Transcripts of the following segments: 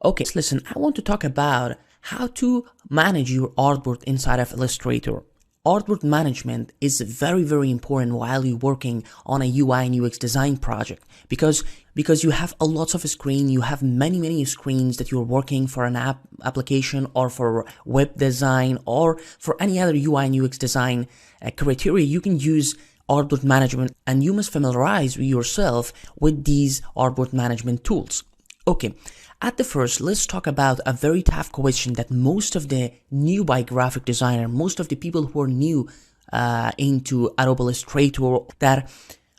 Okay, listen, I want to talk about how to manage your artboard inside of Illustrator. Artboard management is very important while you're working on a UI and UX design project because you have a lot of screen, you have many screens that you're working for an application or for web design or for any other UI and UX design criteria. You can use artboard management and you must familiarize yourself with these artboard management tools. Okay, at the first, let's talk about a very tough question that most of the newbie graphic designer, most of the people who are new into Adobe Illustrator, that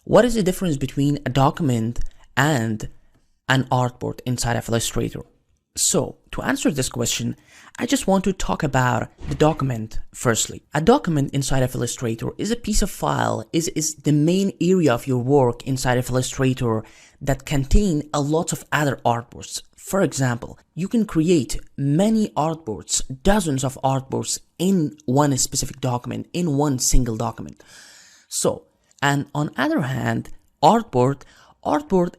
what is the difference between a document and an artboard inside of Illustrator? So, to answer this question, I just want to talk about the document firstly. A document inside of Illustrator is a piece of file, is the main area of your work inside of Illustrator that contain a lot of other artboards. For example, you can create many artboards, dozens of artboards in one specific document, in one single document. So, and on other hand, artboard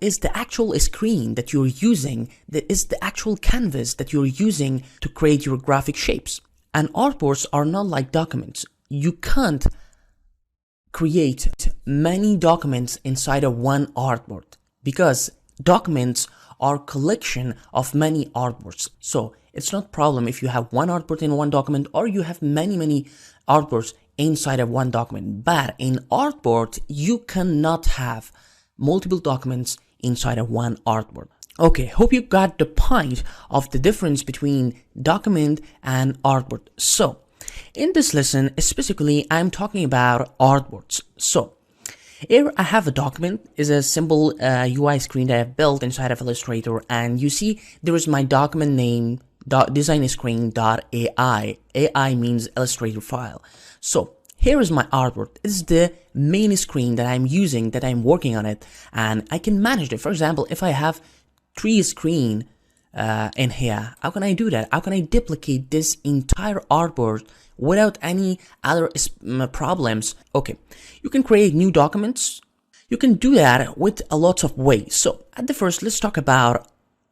is the actual screen that you're using, that is the actual canvas that you're using to create your graphic shapes. And artboards are not like documents. You can't create many documents inside of one artboard because documents are collection of many artboards. So it's not a problem if you have one artboard in one document or you have many artboards inside of one document. But in artboard, you cannot have multiple documents inside of one artboard. Okay, hope you got the point of the difference between document and artboard. So, in this lesson, specifically, I'm talking about artboards. So, here I have a document, is a simple UI screen that I've built inside of Illustrator, and you see there is my document name, designscreen.ai. AI means Illustrator file. So, here is my artboard. This is the main screen that I'm using, that I'm working on it, and I can manage it. For example, if I have 3 screens in here, how can I do that? How can I duplicate this entire artboard without any other problems? Okay, you can create new documents. You can do that with a lot of ways. So at the first, let's talk about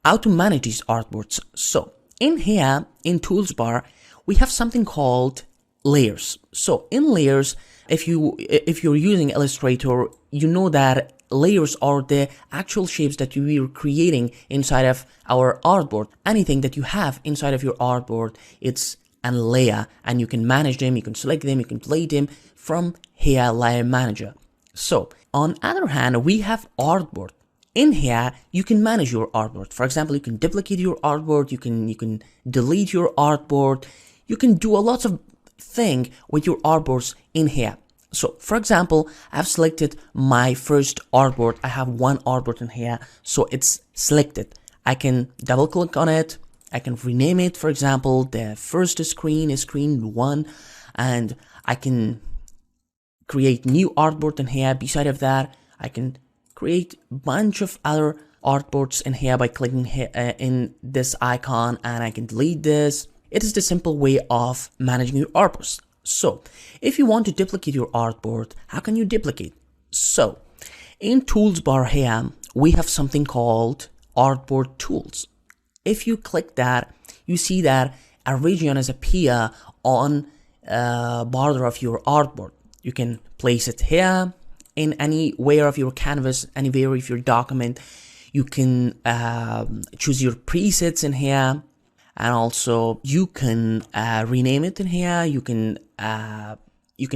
how to manage these artboards. So in here, in Tools bar, we have something called layers. So in layers, if you're using Illustrator, you know that layers are the actual shapes that we're creating inside of our artboard. Anything that you have inside of your artboard, it's a layer, and you can manage them, you can select them, you can play them from here, Layer Manager. So on other hand, we have artboard. In here, you can manage your artboard. For example, you can duplicate your artboard, you can delete your artboard, you can do a lot of thing with your artboards in here. So for example, I've selected my first artboard. I have one artboard in here, so it's selected. I can double click on it. I can rename it. For example, the first screen is screen 1, and I can create new artboard in here. Beside of that, I can create a bunch of other artboards in here by clicking here, in this icon, and I can delete this. It is the simple way of managing your artboards. So, if you want to duplicate your artboard, how can you duplicate? So, in Tools bar here, we have something called Artboard Tools. If you click that, you see that a region is appear on border of your artboard. You can place it here in anywhere of your canvas, anywhere of your document. You can choose your presets in here. And also you can rename it in here. You can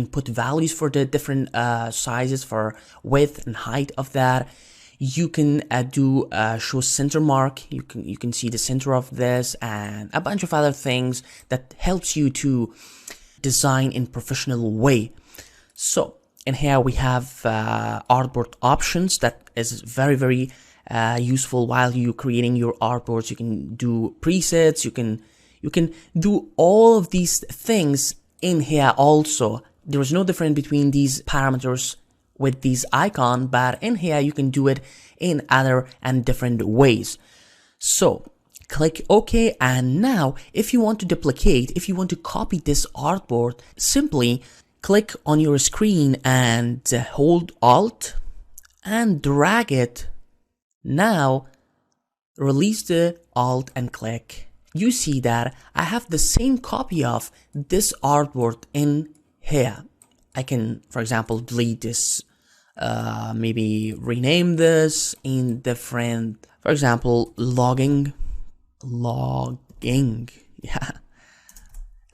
put values for the different sizes for width and height of that. You can do show center mark. You can see the center of this and a bunch of other things that helps you to design in professional way. So in here we have artboard options that is very useful while you creating your artboards. You can do presets, you can do all of these things in here also. There is no difference between these parameters with these icon, but in here you can do it in other and different ways. So click OK, and now if you want to duplicate, if you want to copy this artboard, simply click on your screen and hold Alt and drag it. Now release the Alt and click, you see that I have the same copy of this artboard in here. I can, for example, delete this, maybe rename this in different, for example, logging, yeah,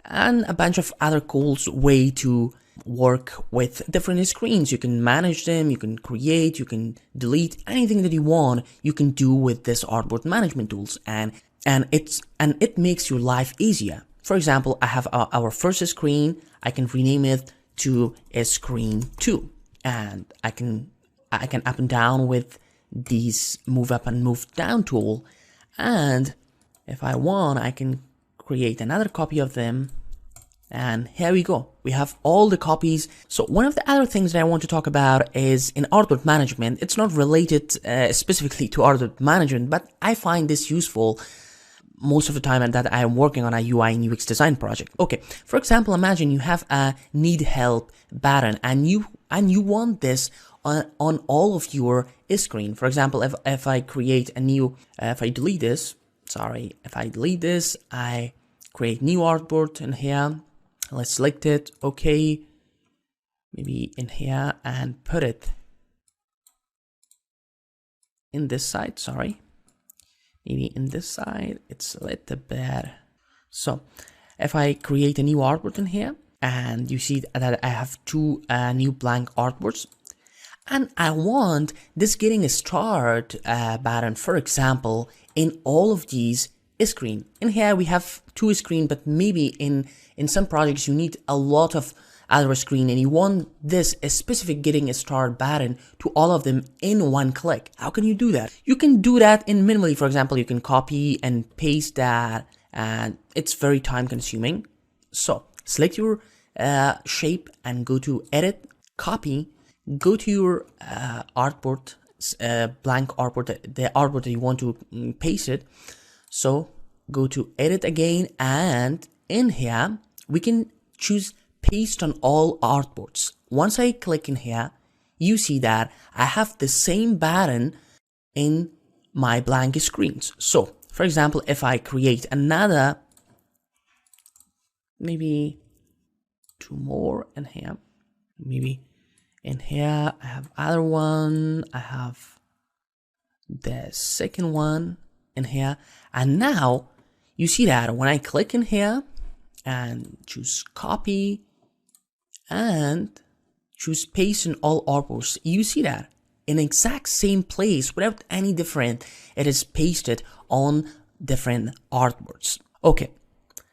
and a bunch of other cool way to work with different screens. You can manage them, you can create, you can delete, anything that you want, you can do with this artboard management tools, and it makes your life easier. For example, I have our first screen. I can rename it to a screen 2, and I can up and down with these move up and move down tool, and if I want, I can create another copy of them. And here we go. We have all the copies. So one of the other things that I want to talk about is in artboard management. It's not related specifically to artboard management, but I find this useful most of the time and that I am working on a UI and UX design project. Okay, for example, imagine you have a need help button and you want this on all of your screen. For example, if I create a new, if I delete this, I create new artboard in here. Let's select it, okay, maybe in here and put it in this side, sorry. Maybe in this side, it's a little bit. So if I create a new artboard in here and you see that I have two new blank artboards and I want this getting a start button, for example, in all of these screen. In here we have two screen, but maybe in some projects you need a lot of other screen and you want this a specific getting a start button to all of them in one click. How can you do that? You can do that in minimally. For example, you can copy and paste that, and it's very time consuming. So select your shape and go to edit, copy, go to your artboard, blank artboard, the artboard that you want to paste it. So go to edit again, and in here we can choose paste on all artboards. Once I click in here, you see that I have the same button in my blank screens. So for example, if I create another, maybe two more in here, maybe in here I have other one, I have the second one in here, and now you see that when I click in here and choose copy and choose paste in all artboards, you see that in exact same place without any different, it is pasted on different artboards. Okay,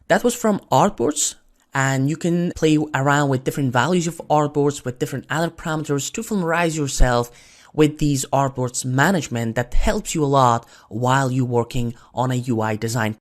that was from artboards, and you can play around with different values of artboards with different other parameters to familiarize yourself with these artboards management that helps you a lot while you're working on a UI design